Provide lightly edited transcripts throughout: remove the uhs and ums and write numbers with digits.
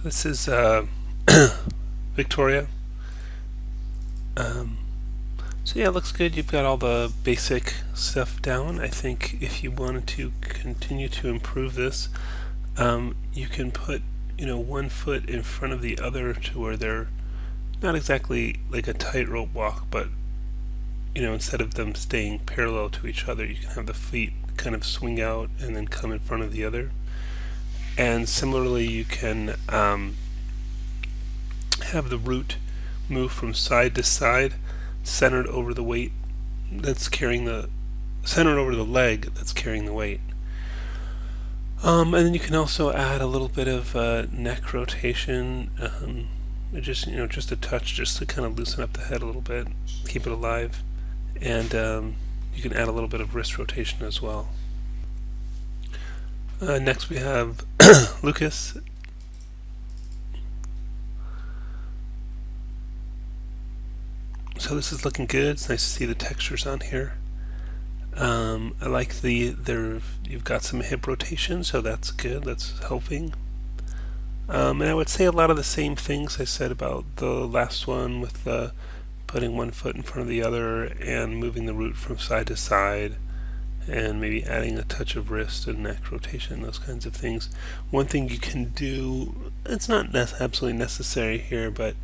This is Victoria. Um, so yeah, it looks good. You've got all the basic stuff down. I think if you wanted to continue to improve this, you can put one foot in front of the other to where they're not exactly like a tightrope walk, but instead of them staying parallel to each other, you can have the feet kind of swing out and then come in front of the other. And similarly, you can have the root move from side to side, centered over the weight that's carrying the centered over the leg that's carrying the weight. And then you can also add a little bit of neck rotation, just a touch, just to kind of loosen up the head a little bit, keep it alive, and you can add a little bit of wrist rotation as well. Next we have Lucas. So this is looking good. It's nice to see the textures on here. I like you've got some hip rotation, so that's good. That's helping. And I would say a lot of the same things I said about the last one with putting one foot in front of the other and moving the root from side to side, and maybe adding a touch of wrist and neck rotation, those kinds of things. One thing you can do, it's not absolutely necessary here, but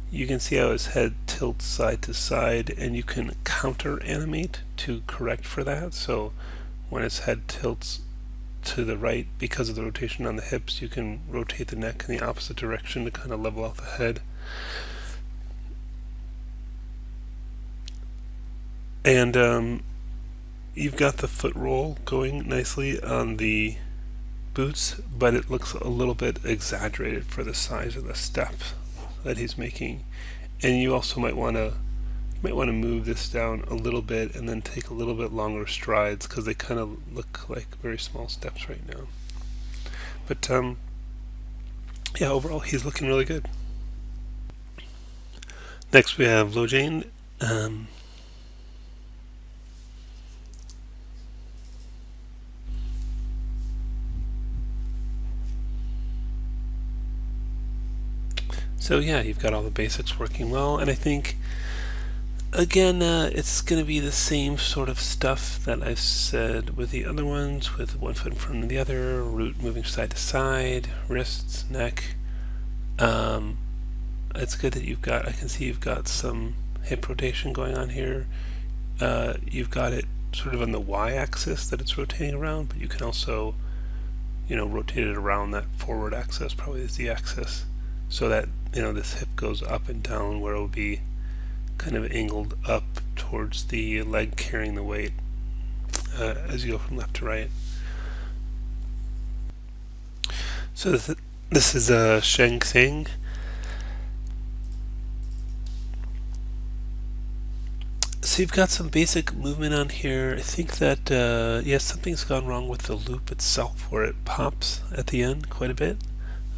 you can see how his head tilts side to side, and you can counter animate to correct for that. So when his head tilts to the right because of the rotation on the hips, you can rotate the neck in the opposite direction to kind of level out the head. And you've got the foot roll going nicely on the boots, but it looks a little bit exaggerated for the size of the step that he's making. And you also might want to move this down a little bit and then take a little bit longer strides, because they kind of look like very small steps right now. But yeah, overall he's looking really good. Next we have Lojane. So yeah, you've got all the basics working well, and I think again it's going to be the same sort of stuff that I've said with the other ones, with one foot in front of the other, root moving side to side, wrists, neck. It's good that I can see you've got some hip rotation going on here. You've got it sort of on the y-axis that it's rotating around, but you can also rotate it around that forward axis, probably the z-axis, so that this hip goes up and down, where it will be kind of angled up towards the leg carrying the weight as you go from left to right. So this is Sheng Tsing. So you've got some basic movement on here. I think that yes, something's gone wrong with the loop itself, where it pops at the end quite a bit.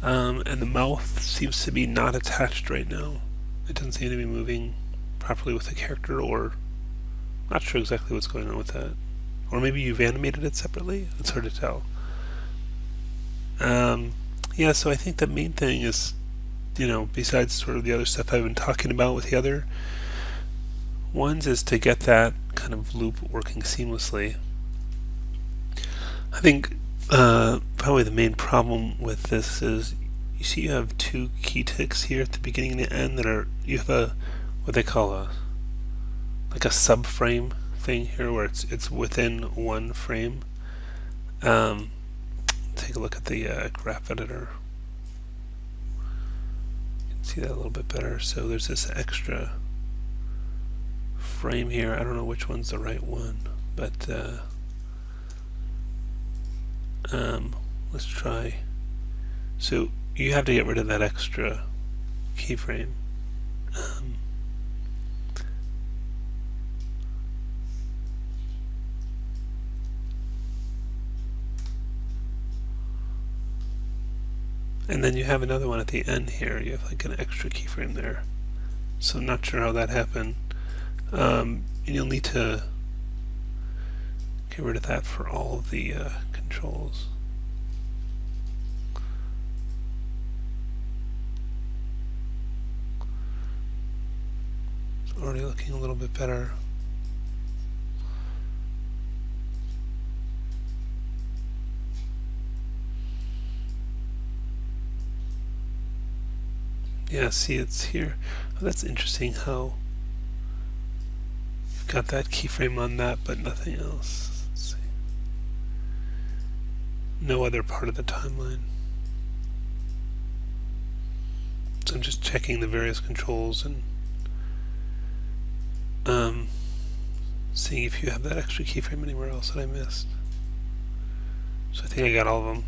And the mouth seems to be not attached right now. It doesn't seem to be moving properly with the character, or not sure exactly what's going on with that. Or maybe you've animated it separately? It's hard to tell. Yeah, so I think the main thing is, besides sort of the other stuff I've been talking about with the other ones, is to get that kind of loop working seamlessly. I think probably the main problem with this is, you see you have two key ticks here at the beginning and the end you have what they call a subframe thing here, where it's within one frame. Take a look at the graph editor. You can see that a little bit better. So there's this extra frame here. I don't know which one's the right one, but let's try. So you have to get rid of that extra keyframe. And then you have another one at the end here. You have like an extra keyframe there. So I'm not sure how that happened. And you'll need to get rid of that for all of the controls. already looking a little bit better. Yeah, see, it's here. Oh, that's interesting how you've got that keyframe on that, but nothing else. Let's see. No other part of the timeline. So I'm just checking the various controls and seeing if you have that extra keyframe anywhere else that I missed. So I think I got all of them.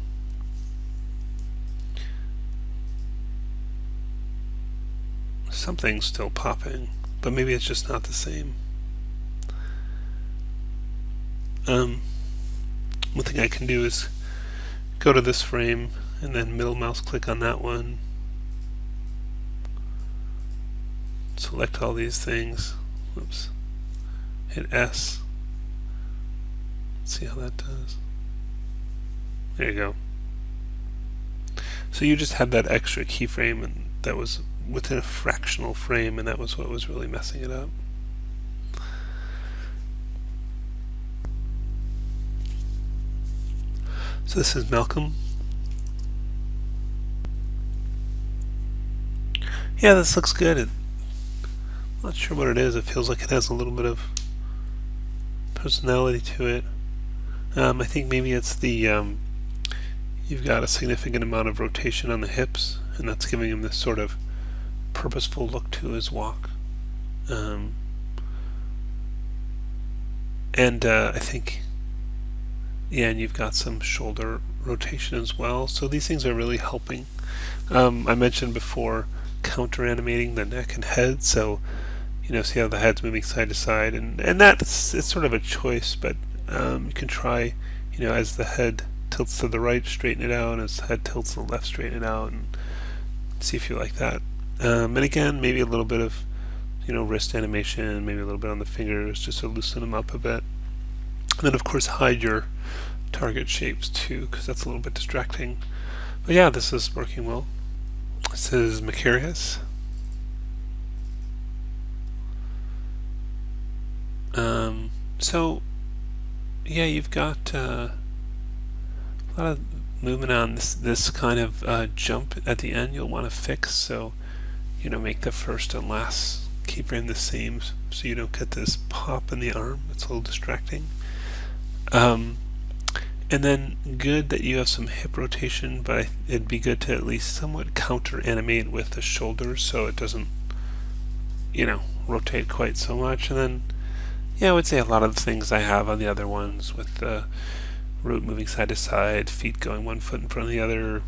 Something's still popping, but maybe it's just not the same. One thing I can do is go to this frame and then middle mouse click on that one. Select all these things. Whoops. Hit S. Let's see how that does. There you go. So you just had that extra keyframe, and that was within a fractional frame, and that was what was really messing it up. So this is Malcolm. Yeah, this looks good. I'm not sure what it is. It feels like it has a little bit of personality to it. I think maybe it's the you've got a significant amount of rotation on the hips, and that's giving him this sort of purposeful look to his walk. I think, yeah, and you've got some shoulder rotation as well. So these things are really helping. I mentioned before counter animating the neck and head, so see how the head's moving side to side, and it's sort of a choice, but you can try, as the head tilts to the right, straighten it out, as the head tilts to the left, straighten it out, and see if you like that. And again, maybe a little bit of wrist animation, maybe a little bit on the fingers, just to loosen them up a bit. And then of course hide your target shapes too, because that's a little bit distracting. But yeah, this is working well. This is Macarius. So yeah, you've got a lot of movement on this kind of jump at the end. You'll want to fix, so make the first and last keyframe the same, so you don't get this pop in the arm. It's a little distracting. And then good that you have some hip rotation, but it'd be good to at least somewhat counter animate with the shoulders so it doesn't rotate quite so much. And then I would say a lot of the things I have on the other ones, with the root moving side to side, feet going one foot in front of the other,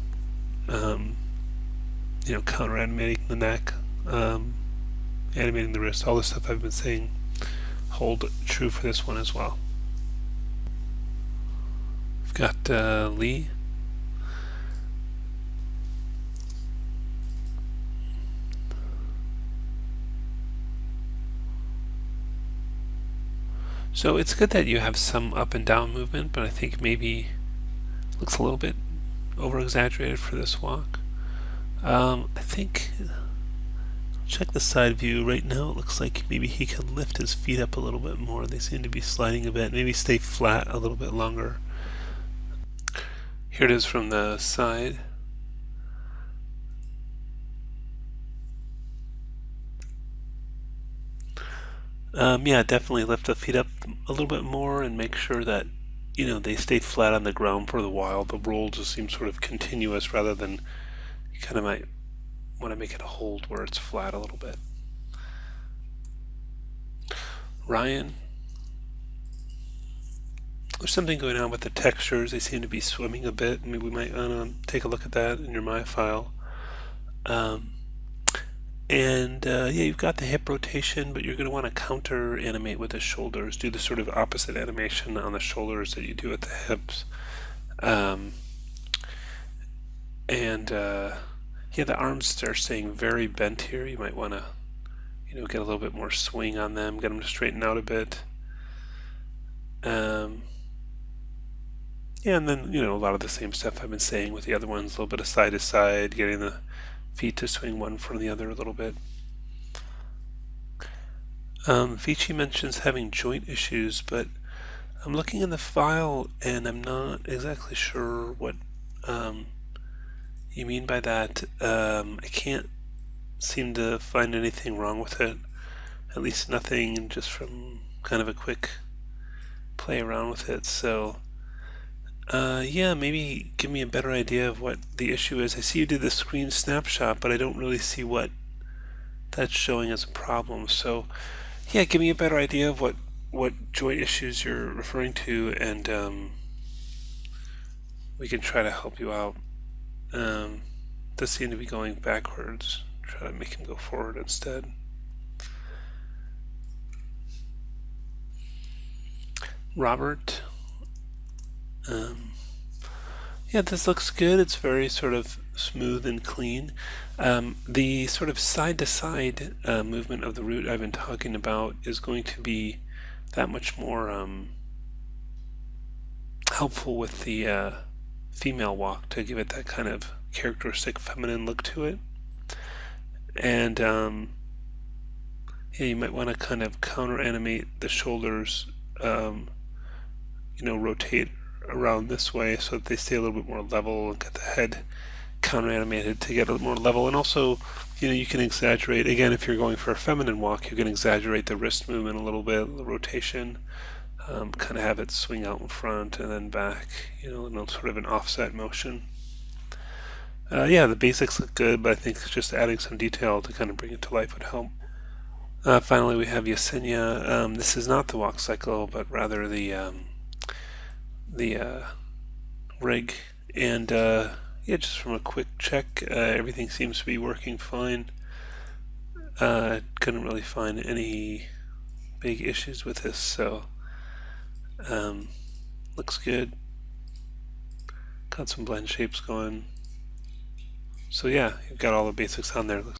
counter animating the neck, animating the wrist, all the stuff I've been saying hold true for this one as well. We've got Lee. So it's good that you have some up and down movement, but I think maybe looks a little bit over exaggerated for this walk. I think, check the side view. Right now it looks like maybe he could lift his feet up a little bit more. They seem to be sliding a bit. Maybe stay flat a little bit longer. Here it is from the side. Yeah, definitely lift the feet up a little bit more and make sure that they stay flat on the ground for a while. The roll just seems sort of continuous, rather than you kind of might want to make it hold where it's flat a little bit. Ryan, there's something going on with the textures. They seem to be swimming a bit. Maybe we might want to take a look at that in your Maya file. Yeah, you've got the hip rotation, but you're going to want to counter animate with the shoulders. Do the sort of opposite animation on the shoulders that you do at the hips. Yeah, the arms are staying very bent here. You might want to, get a little bit more swing on them, get them to straighten out a bit. Yeah, and then, a lot of the same stuff I've been saying with the other ones, a little bit of side to side, getting the feet to swing one from the other a little bit. Vici mentions having joint issues, but I'm looking in the file and I'm not exactly sure what um, you mean by that. I can't seem to find anything wrong with it, at least nothing just from kind of a quick play around with it. So yeah, maybe give me a better idea of what the issue is. I see you did the screen snapshot, but I don't really see what that's showing as a problem. So yeah, give me a better idea of what joint issues you're referring to, and we can try to help you out. Does seem to be going backwards. Try to make him go forward instead. Robert. Um, yeah, this looks good. It's very sort of smooth and clean. The sort of side to side movement of the root I've been talking about is going to be that much more helpful with the female walk to give it that kind of characteristic feminine look to it. And yeah, you might want to kind of counter animate the shoulders, rotate around this way so that they stay a little bit more level, and get the head counter animated to get a little more level. And also, you can exaggerate, again, if you're going for a feminine walk, you can exaggerate the wrist movement a little bit, the rotation, kind of have it swing out in front and then back, in sort of an offset motion. Yeah, the basics look good, but I think just adding some detail to kind of bring it to life would help. Finally, we have Yesenia. This is not the walk cycle, but rather the rig. And yeah, just from a quick check, everything seems to be working fine. Couldn't really find any big issues with this, so looks good. Got some blend shapes going. So yeah, you've got all the basics on there.